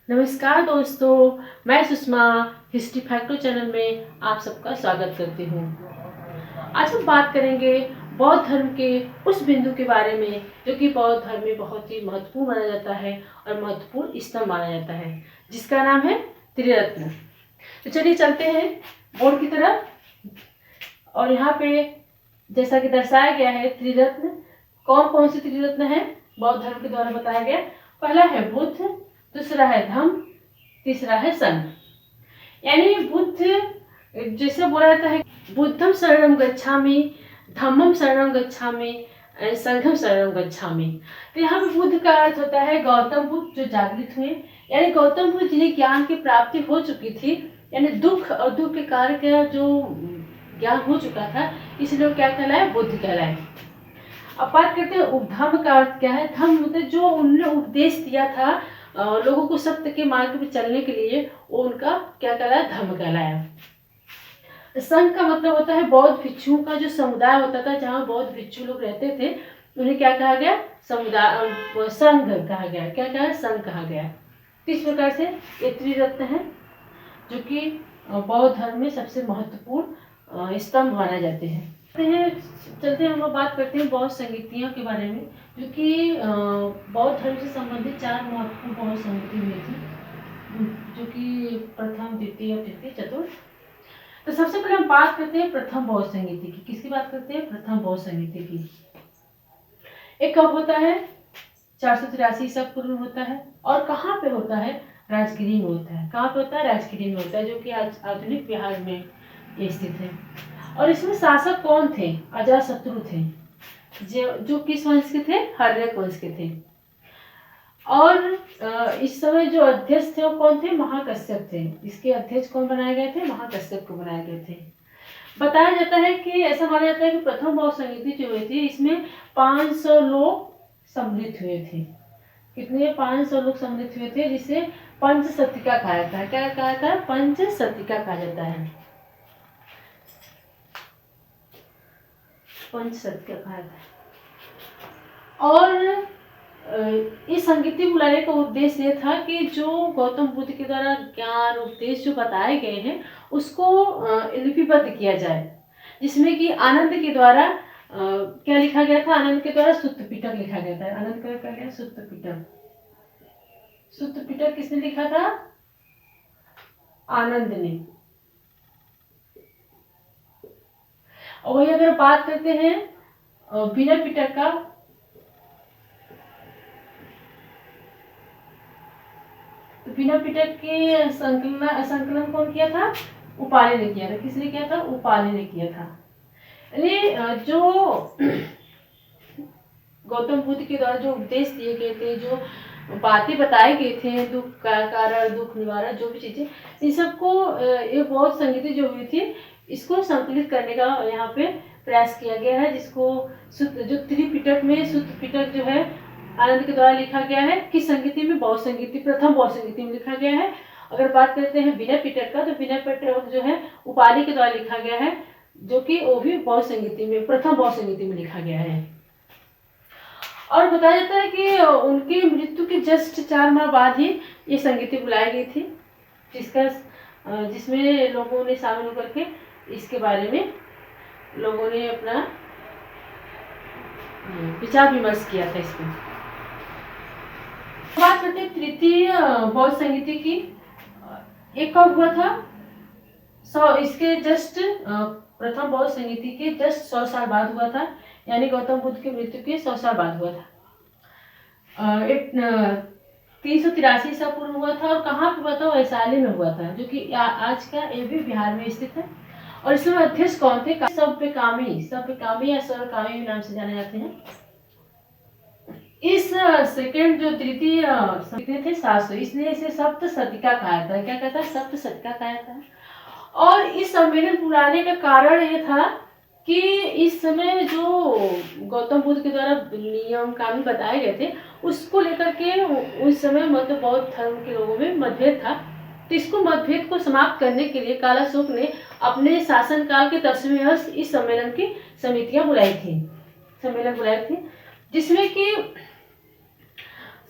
नमस्कार दोस्तों, मैं सुषमा हिस्ट्री फैक्टो चैनल में आप सबका स्वागत करती हूँ। आज हम बात करेंगे बौद्ध धर्म के उस बिंदु के बारे में जो कि बौद्ध धर्म में बहुत ही महत्वपूर्ण माना जाता है और महत्वपूर्ण स्तंभ माना जाता है, जिसका नाम है त्रिरत्न। तो चलिए चलते हैं बोर्ड की तरफ। और यहाँ पे जैसा कि दर्शाया गया है त्रिरत्न, कौन कौन से त्रिरत्न है बौद्ध धर्म के द्वारा बताया गया। पहला है बुद्ध, दूसरा है धम्म, तीसरा है संघ। यानी बुद्ध जैसे बोला जाता है बुद्धम शरणम गच्छामि, धम्मम शरणम गच्छामि, संघम शरणम गच्छामि। तो यहाँ पे बुद्ध का अर्थ होता है गौतम बुद्ध जो जागृत हुए, यानी गौतम बुद्ध जिन्हें ज्ञान की प्राप्ति हो चुकी थी, यानी दुख और दुख के कार्य का जो ज्ञान हो चुका था, इसलिए क्या कहलाए, बुद्ध कहलाए। अब बात करते हैं धम्म का अर्थ क्या है। धम्म मतलब जो उन्होंने उपदेश दिया था लोगों को सत्य के मार्ग पे चलने के लिए, वो उनका क्या कहलाया, धम्म कहलाया। संघ का मतलब होता है बौद्ध भिक्षुओं का जो समुदाय होता था, जहाँ बौद्ध भिक्षु लोग रहते थे, उन्हें क्या कहा गया, समुदाय, संघ कहा गया। क्या कहा, संघ कहा गया। इस प्रकार से ये त्रिरत्न है जो कि बौद्ध धर्म में सबसे महत्वपूर्ण स्तंभ माने जाते हैं। चलते हैं हम लोग बात करते हैं बौद्ध संगीतियों के बारे में, जो कि बौद्ध धर्म से संबंधित 4 महत्वपूर्ण बौद्ध संगीति हुई थी, जो कि प्रथम, द्वितीय, तृतीय, चतुर्थ। तो सबसे पहले हम बात करते हैं प्रथम बौद्ध संगीति की। किसकी बात करते हैं, प्रथम बौद्ध संगीति की। एक कब होता है, 483 ईसा पूर्व में होता है। और कहाँ पे होता है, राजगिरी में होता है। कहाँ पे होता है, राजगिरी में होता है, जो कि आज आधुनिक बिहार में ये स्थित है। और इसमें शासक कौन थे, अजातशत्रु थे, जो किस वंश के थे, हर्यक वंश के थे। और इस समय जो अध्यक्ष थे वो कौन थे, महाकश्यप थे। इसके अध्यक्ष कौन बनाए गए थे, महाकश्यप को बनाए गए थे। बताया जाता है कि ऐसा माना जाता है कि प्रथम बौद्ध संगीति जो हुई थी, इसमें 500 लोग सम्मिलित हुए थे। कितने, 500 लोग सम्मिलित हुए थे, जिसे पंचशतिका कहा जाता है। क्या कहा जाता है, पंचशतिका कहा जाता है। पंचशतिका कहा जाता है। और इस संगीति बुलाने का उद्देश्य ये था कि जो गौतम बुद्ध के द्वारा ज्ञान उपदेश जो बताए गए हैं, उसको लिपिबद्ध किया जाए, जिसमें कि आनंद के द्वारा क्या लिखा गया था, आनंद के द्वारा सुत्त पिटक लिखा गया था। आनंद का क्या गया, सुत्त पिटक। सुत्त पिटक किसने लिखा था, आनंद ने। और वही अगर बात करते हैं विनय पिटक का, विनय पिटक के संकलन कौन किया था, उपाली ने किया था। किसने किया था, उपाली ने किया था। यानी जो गौतम बुद्ध के द्वारा जो उपदेश दिए गए थे, जो बातें बताए गए थे, दुख का कारण, दुख निवारण, जो भी चीजें, इन सबको ये बौद्ध संगीति जो हुई थी, इसको संकलित करने का यहाँ पे प्रयास किया गया है, जिसको जो त्रिपिटक में सुत्त पिटक जो है आनंद के द्वारा लिखा गया है। किस संगीति में, बौद्ध संगीति, प्रथम बौद्ध संगीति में लिखा गया है। अगर बात करते हैं विनय पिटक का, तो विनय पिटक जो है उपाली के द्वारा लिखा गया है, जो कि वो भी बौद्ध संगीति में, प्रथम बौद्ध संगीति में लिखा गया है। और बताया जाता है कि उनकी मृत्यु के जस्ट 4 माह बाद ही ये संगीति बुलाई गई थी, जिसमें लोगों ने शामिल होकर के इसके बारे में लोगों ने अपना विचार विमर्श किया था इसमें। बात करते हैं तृतीय बौद्ध संगीति की। एक कब हुआ था, इसके जस्ट प्रथम बौद्ध संगीति के जस्ट 100 साल बाद हुआ था, यानी गौतम बुद्ध की मृत्यु के 100 साल बाद हुआ था। 383 ईसा पूर्व हुआ था। और कहाँ पे हुआ था, वैशाली में हुआ था, जो कि आज का ये भी बिहार में स्थित है। और इसमें अध्यक्ष कौन थे, सभ्यकामी या सर्वकामी नाम से जाने जाते हैं। इस सेकेंड जो तृतीय कितने थे, 700, इसलिए इसे सप्तशतिका कहा था। क्या कहता है, सप्तशतिका कहा था। और इस सम्मेलन बुलाने का कारण ये था कि इस समय जो गौतम बुद्ध के द्वारा नियम कानून बताए गए थे, उसको लेकर के उस समय मतलब बौद्ध धर्म के लोगों में मतभेद था। तो इसको मतभेद को समाप्त करने के लिए कालाशोक ने अपने शासनकाल के 10वें वर्ष इस सम्मेलन की समितियां बुलाई थी, जिसमें कि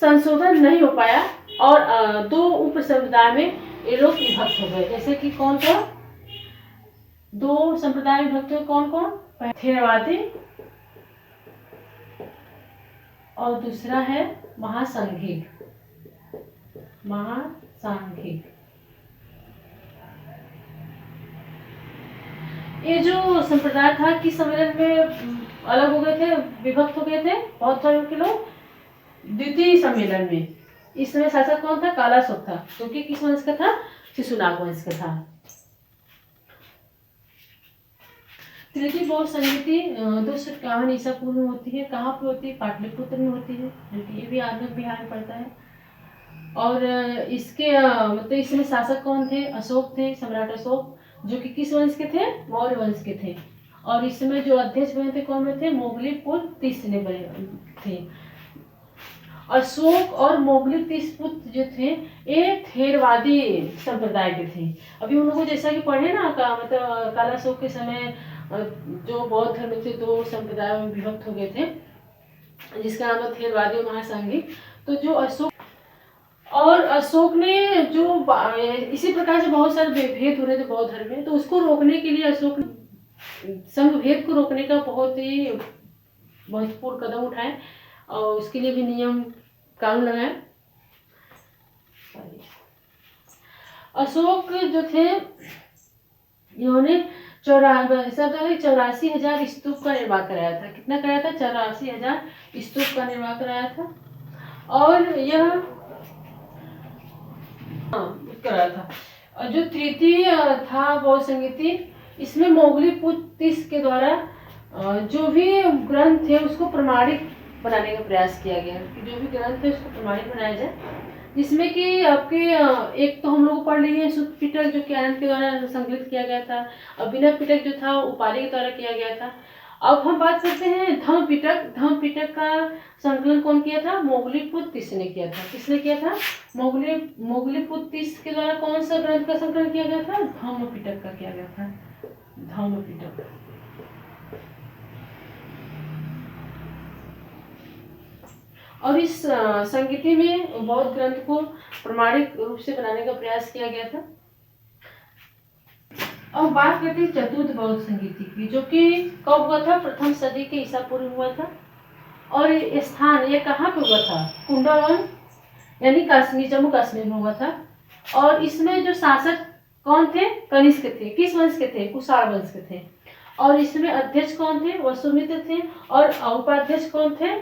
संशोधन नहीं हो पाया और दो उप संप्रदाय में ये लोग विभक्त हो गए। जैसे कि कौन कौन दो संप्रदाय में विभक्त हुए, कौन कौन? थेरवादी और दूसरा है महासंघिक। महासांघिक। ये जो संप्रदाय था किस सम्मेलन में अलग हो गए थे, विभक्त हो गए थे बौद्ध धर्म के लोग? द्वितीय सम्मेलन में। इस समय शासक कौन था? कालाशोक था, जो कि किस वंश का था? शिशुनाग वंश का था। तृतीय बौद्ध संहिता 251 ईसा पूर्व में होती है। कहाँ पे होती है? पाटलिपुत्र में होती है, जो कि ये भी आनंद बिहार में पड़ता है। और इसके मतलब इसमें शासक कौन थे? अशोक थे, सम्राट अशोक, जो कि किस वंश के थे? मौर्य वंश के थे। और इसमें जो अध्यक्ष बने थे कौन बने थे? मोगलीपुत्र तीसरे बने थे। अशोक और मोगलीपुत्र जो थे ये थेरवादी संप्रदाय के थे। अभी उन लोगों जैसा कि पढ़े ना मतलब कालाशोक के समय जो बौद्ध धर्म थे दो संप्रदायों में विभक्त हो गए थे, जिसका नाम है थेरवादी और महासांघिक। तो जो अशोक ने जो इसी प्रकार से बहुत सारे भेद हो रहे थे बौद्ध धर्म में, तो उसको रोकने के लिए अशोक ने संघ भेद को रोकने का बहुत ही महत्वपूर्ण कदम उठाए और उसके लिए भी नियम कानून लगाए। अशोक जो थे इन्होंने 84,000 स्तूप का निर्माण कराया था। कितना कराया था? 84,000 स्तूप का निर्माण कराया था। और यह कराया था। और जो तृतीय था बौद्ध संहिता, इसमें मोगलीपुत्र के द्वारा जो भी ग्रंथ थे उसको प्रमाणिक बनाने का प्रयास किया गया कि जो भी ग्रंथ है उसको प्रमाणिक बनाया जाए, जिसमें कि आपके एक तो हम लोग पढ़ लिए हैं सुत्त पिटक, जो कि आनंद के द्वारा संकलित किया गया था। और बिना पिटक जो था उपाली के द्वारा किया गया था। अब हम बात करते हैं धम्म पिटक। धम्म पिटक का संकलन कौन किया था? मोगलीपुत्र ने किया था। किसने किया था? मोगलीपुत्र के द्वारा कौन सा ग्रंथ का संकलन किया गया था? धम्म पिटक का किया गया था। धम्म पिटक। और इस संहिता में बौद्ध ग्रंथ को प्रमाणिक रूप से बनाने का प्रयास किया गया था। अब बात करते हैं चतुर्थ बौद्ध संहिता की, जो कि कब हुआ था? प्रथम सदी के ईसा पूर्व हुआ था। और स्थान ये कहाँ पे हुआ था? कुंडलवन यानी कश्मीर, जम्मू कश्मीर में हुआ था। और इसमें जो शासक कौन थे? कनिष्क थे। किस वंश के थे? कुषाण वंश के थे। और इसमें अध्यक्ष कौन थे? वसुमित्र थे। और उपाध्यक्ष कौन थे?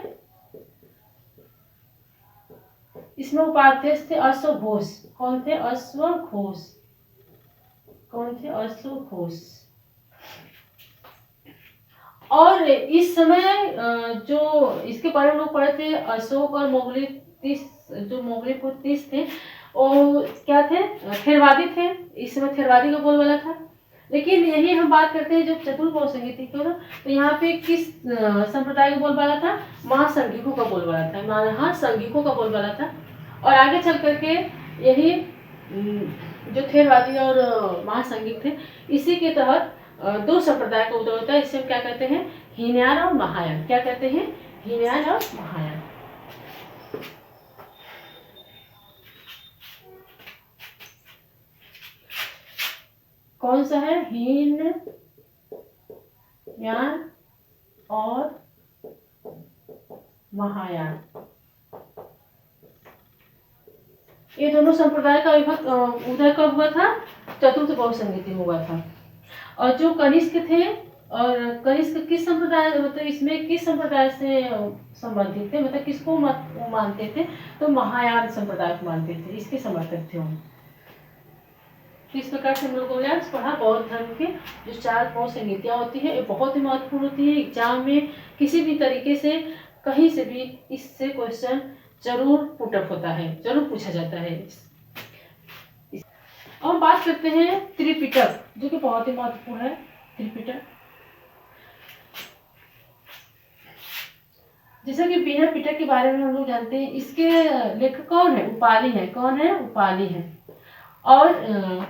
इसमें उपाध्यक्ष थे अश्वघोष। कौन थे? अश्वघोष। कौन थे? अश्वघोष। और इस समय जो इसके बारे में लोग पढ़े थे अशोक और मोगलीपुत्र थे वो क्या थे? थेरवादी थे। इस समय थेरवादी का बोलबाला था। लेकिन यही हम बात करते हैं जब चतुर्थ बौद्ध संहिता की, तो यहाँ पे किस संप्रदाय का बोलबाला था? महासंघिकों का बोलबाला था। महासंघिकों का बोलबाला था। और आगे चल करके यही जो थेरवादी और महासंघिक थे, इसी के तहत दो संप्रदाय का उदय होता है। इसे हम क्या कहते हैं? हीनयान और महायान। क्या कहते हैं? हीनयान और महायान। कौन सा है? हीनयान और महायान। ये दोनों संप्रदाय का उदय कब हुआ था? चतुर्थ बौद्ध संहिता में हुआ था। और जो कनिष्क थे, और कनिष्क किस संप्रदाय मतलब इसमें किस संप्रदाय से संबंधित थे? मतलब किसको मानते थे? तो महायान संप्रदाय को मानते थे। इसके समर्थक थे हम। किस प्रकार से हम लोग पढ़ा? बौद्ध धर्म के जो 4 बौद्ध संहिता होती है ये बहुत ही महत्वपूर्ण होती है। एग्जाम में किसी भी तरीके से कहीं से भी इससे क्वेश्चन जरूर पुटअप होता है, जरूर पूछा जाता है। अब बात करते हैं त्रिपिटक, जो कि बहुत ही महत्वपूर्ण है। त्रिपिटक जैसा कि बिना पिटक के बारे में हम लोग जानते हैं। इसके लेखक कौन है? उपाली है। कौन है? उपाली है। और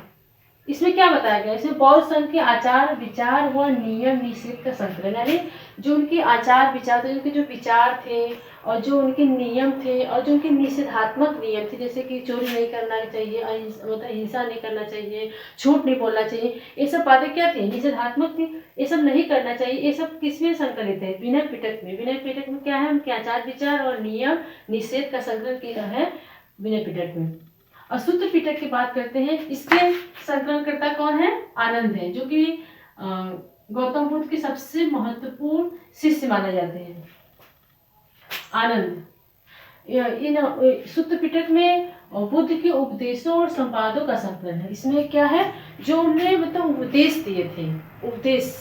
इसमें क्या बताया गया? इसमें बौद्ध संघ के आचार विचार व नियम निषेध का संकलन, यानी जो उनके आचार विचार थे, उनके जो विचार थे और जो उनके नियम थे और जो उनके निषेधात्मक नियम थे, जैसे कि चोरी नहीं करना चाहिए, मतलब हिंसा नहीं करना चाहिए, झूठ नहीं बोलना चाहिए, ये सब बातें क्या थी? निषेधात्मक थी। ये सब नहीं करना चाहिए। ये सब किसमें संकलित है? विनय पिटक में। विनय पिटक में क्या है? उनके आचार विचार और नियम निषेध का संकलन किया है विनय पिटक में। और सूत्र पिटक की बात करते हैं, इसके संकलनकर्ता कौन है? आनंद है, जो कि गौतम बुद्ध के सबसे महत्वपूर्ण शिष्य माने जाते हैं। आनंद इन सूत्र पिटक में बुद्ध के उपदेशों और संवादों का संकलन है। इसमें क्या है? जो उन्हें मतलब उपदेश दिए थे, उपदेश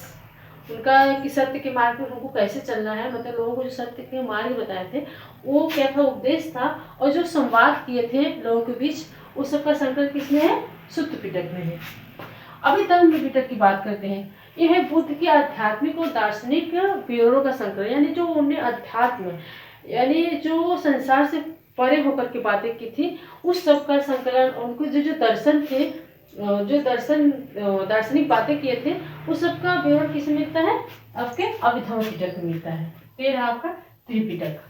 उनका कि सत्य के मार्ग पर उनको कैसे चलना है, मतलब लोगों को जो सत्य के मार्ग बताए थे वो क्या था? उपदेश था। और जो संवाद किए थे लोगों के बीच, उस सब का संकलन किसमें है? सूत्र पिटक में है। अभी धम्म पिटक की बात करते हैं। यह है बुद्ध की आध्यात्मिक और दार्शनिक विवरणों का संकलन, यानी जो उन्हें अध्यात्म यानी जो संसार से परे होकर के बातें की थी, उस सब का संकलन। उनको जो जो दर्शन थे, जो दार्शनिक बातें किए थे, उस सब का विवरण किसमें मिलता है? आपके अभिधम्म पिटक में मिलता है। फिर आपका त्रिपिटक।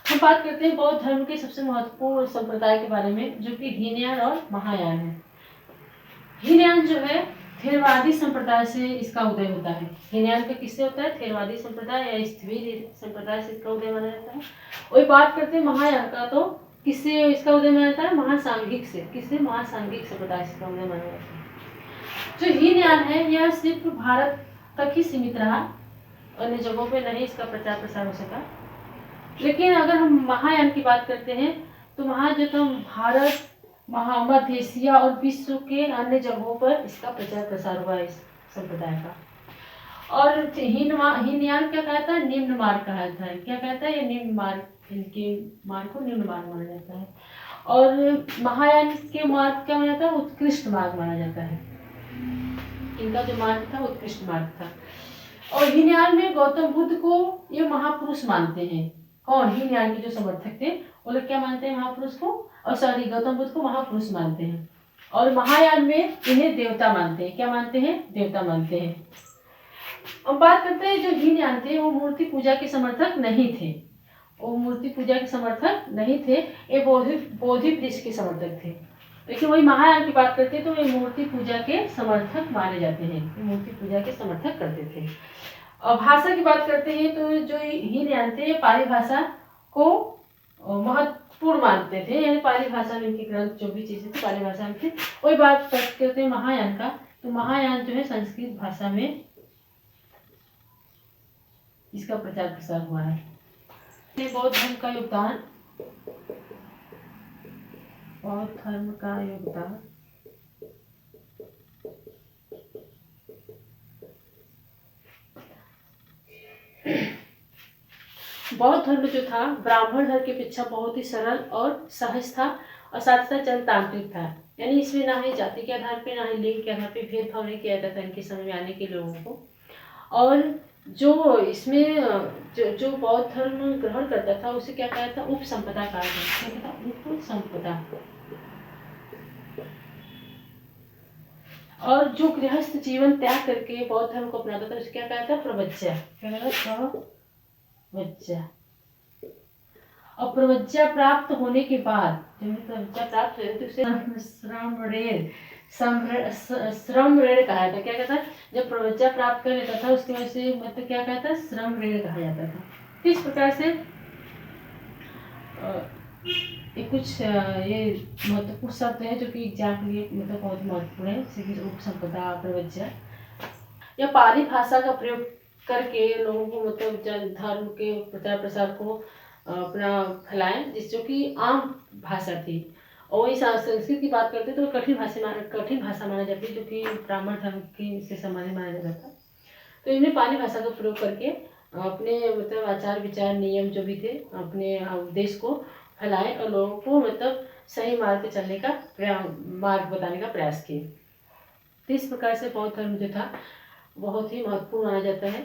हम बात करते हैं बौद्ध धर्म के सबसे महत्वपूर्ण संप्रदाय के बारे में, जो कि हीनयान और महायान है। हीनयान जो है थेरवादी संप्रदाय से इसका उदय होता है। हीनयान का किससे होता है? थेरवादी संप्रदाय या स्थविर संप्रदाय से इसका उदय माना जाता है। वही बात करते हैं महायान का, तो किससे इसका उदय माना जाता है? महासांघिक से। किससे? महासांघिक संप्रदाय से इसका उदय माना जाता है। जो हीनयान है यह सिर्फ भारत तक ही सीमित रहा, अन्य जगहों पे नहीं इसका प्रचार प्रसार हो सका। लेकिन अगर हम महायान की बात करते हैं तो वहाँ जो तो भारत, मध्य एशिया और विश्व के अन्य जगहों पर इसका प्रचार प्रसार हुआ इस संप्रदाय का। और हीनयान क्या कहता है? निम्न मार्ग कहा जाता है। क्या कहता है? ये निम्न मार्ग, इनके मार्ग को निम्न मार्ग माना जाता है। और महायान के मार्ग क्या माना जाता है? उत्कृष्ट मार्ग माना जाता है। इनका जो मार्ग था उत्कृष्ट मार्ग था। और हीनयान में गौतम बुद्ध को ये महापुरुष मानते हैं। कौन? हीनयान के जो समर्थक थे वो लोग क्या मानते हैं? महापुरुष को, और सॉरी गौतम बुद्ध को महापुरुष मानते हैं। और महायान में इन्हें देवता मानते हैं। क्या मानते हैं? देवता मानते हैं। अब बात करते हैं जो हीनयान थे वो मूर्ति पूजा के समर्थक नहीं थे। वो मूर्ति पूजा के समर्थक नहीं थे, ये बोधि वृक्ष के समर्थक थे। लेकिन वही महायान की बात करते हैं तो वे मूर्ति पूजा के समर्थक माने जाते हैं। ये मूर्ति पूजा के समर्थक करते थे। और भाषा की बात करते हैं तो जो हीनयान थे पाली भाषा को महत्वपूर्ण मानते थे, यानी पाली भाषा में इनके ग्रंथ जो भी चीजें थी पाली भाषा में थे। वही बात करते हैं महायान का, तो महायान जो है संस्कृत भाषा में इसका प्रचार प्रसार हुआ है। बौद्ध धर्म का योगदान, बौद्ध धर्म का योगदान बौद्ध धर्म जो था ब्राह्मण धर्म की अपेक्षा बहुत ही सरल और सहज था, और साथ साथ जनतांत्रिक था। यानी इसमें ना ही जाति के आधार पे ना ही लिंग के आधार पे भेदभाव नहीं किया जाता था इनके समय में आने के लोगों को। और जो इसमें जो बौद्ध धर्म ग्रहण करता था उसे क्या कहा था? उपसंपदा कहा था। उपसंपदा। और जो गृहस्थ जीवन त्याग करके बौद्ध धर्म को अपनाता था उसे क्या कहा था? प्रवज्या। क्या कहा था? प्रवज्या। और प्रवज्या प्राप्त होने के बाद, जब प्रवज्या प्राप्त हुई तो उसे श्रम ऋण कहा था। क्या कहता? जब प्रवज्या प्राप्त कर लेता था उसकी वजह से मतलब क्या कहता? श्रम ऋण कहा जाता था। इस प्रकार से ये कुछ ये महत्वपूर्ण शब्द है जो कि एग्जाम के लिए मतलब बहुत महत्वपूर्ण है, जैसे कि उपसंपदा, प्रवज्या। या पाली भाषा का प्रयोग करके लोगों को मतलब धर्म के प्रचार प्रसार को अपना फैलाएं, जिससे कि आम भाषा थी। और वही संस्कृत की बात करते तो कठिन भाषा माना जाती है, जो कि ब्राह्मण धर्म की से संबंधित माना जाता था। तो इन्हें पाली भाषा का प्रयोग करके अपने मतलब आचार विचार नियम जो भी थे अपने देश को फैलाएं और लोगों को मतलब सही मार्ग पे चलने का मार्ग बताने का प्रयास किए। तो इस प्रकार से बौद्ध धर्म जो था बहुत ही महत्वपूर्ण माना जाता है।